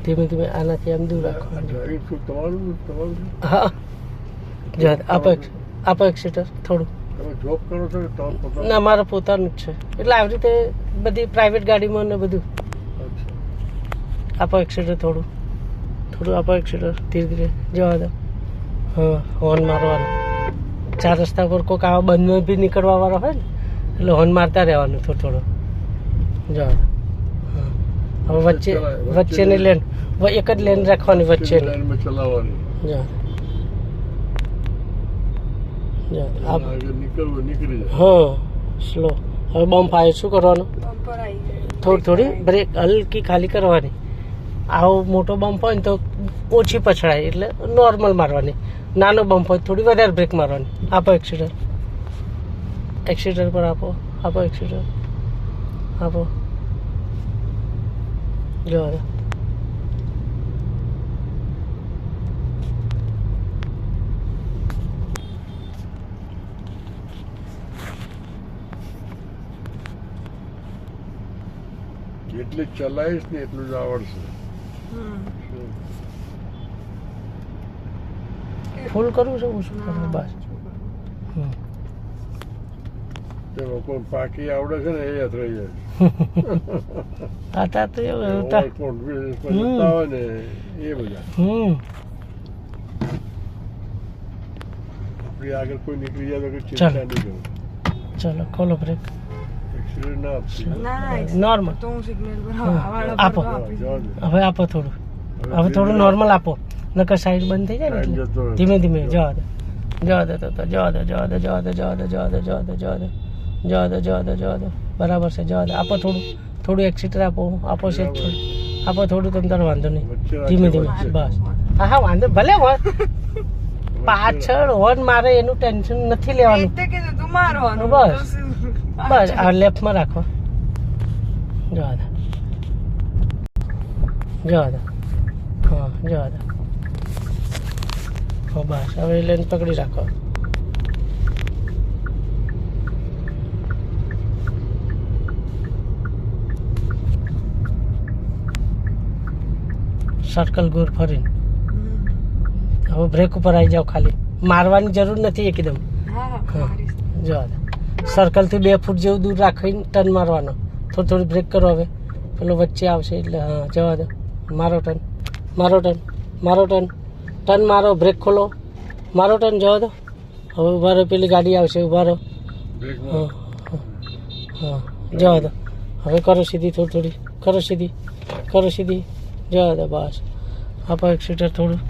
ધીમે ધીમે આનાથી આમ દૂર રાખવાનું. ડ્રાઇવિંગ સ્કૂલ તમારું હા જવા આપો એક્સિટર થોડું. તમે જોબ કરો છો કે તમે પોતાનું? ના મારે પોતાનું જ છે એટલે આવી રીતે બધી પ્રાઇવેટ ગાડીમાં ને બધું. આપો એક્સિટર થોડું આપો એક્સિટર ધીરે ધીરે જવા દો. હા હોર્ન મારવાનું. 4 રસ્તા પર કોઈક આવા બંધમાં બી નીકળવા વાળો હોય ને એટલે હોર્ન મારતા રહેવાનું થોડું જવા દો. હા હવે વચ્ચેની લેન એક જ લેન રાખવાની વચ્ચેની લાઈનમાં ચલાવવાની. જવા નીકળી જાય. હા સ્લો. હવે બમ્પ આવે શું કરવાનું? થોડી બ્રેક હલકી ખાલી કરવાની. આવો મોટો બમ્પ હોય ને તો ઓછી પછડાય એટલે નોર્મલ મારવાની. નાનો બમ્પ હોય થોડી વધારે બ્રેક મારવાની. આપો એક્સિટર પર આપો એક્સિટર આપો. જવા દો. જેટલી ચલાવીશ ને એટલું જ આવડશે. ફૂલ કરવું છે ઓછું કરવું બસ. તે લોકો પાકી આવડે છે ને એ અથડાઈ જાય. હતા તો એવું ઓવર કોન્ફિડન્સ જતા હોય ને એ બધા. આપણી આગળ કોઈ નીકળી જાય તો કઈ ચિંતા નહીં કરું. ચલો ખોલો બ્રેક. એક્સિડન્ટ ના આપશે. નોર્મલ આપો. હવે આપો થોડું. હવે થોડું નોર્મલ આપો નકર સાઈડ બંધ થઈ જાય ને એટલે ધીમે ધીમે જવા દો. બરાબર છે જવા દો. આપો થોડું એક્સિટર આપો છે થોડું તમ તાર વાંધો નહીં. ધીમે ધીમે બસ. હા વાંધો ભલે હોય પાછળ હોર્ન મારે એનું ટેન્શન નથી લેવાનું. બસ આ લેફ્ટમાં રાખો. જવા દો હા જવા દો. હા બસ હવે લેન પકડી રાખો. સર્કલ ગોર ફરીને હવે બ્રેક ઉપર આવી જાઓ. ખાલી મારવાની જરૂર નથી એકદમ. હા જવા દો. સર્કલથી 2 ફૂટ જેવું દૂર રાખીને ટર્ન મારવાનો. થોડી બ્રેક કરો. હવે પેલો વચ્ચે આવશે એટલે હા જવા દો. મારો ટર્ન ટર્ન મારો. બ્રેક ખોલો. મારો ટર્ન જવા દો. હવે ઉભા રહો. પેલી ગાડી આવશે. ઉભા રહો. હા જવા દો. હવે કરો સીધી થોડી કરો સીધી જવા દો. બસ આપો એક્સિટર થોડું.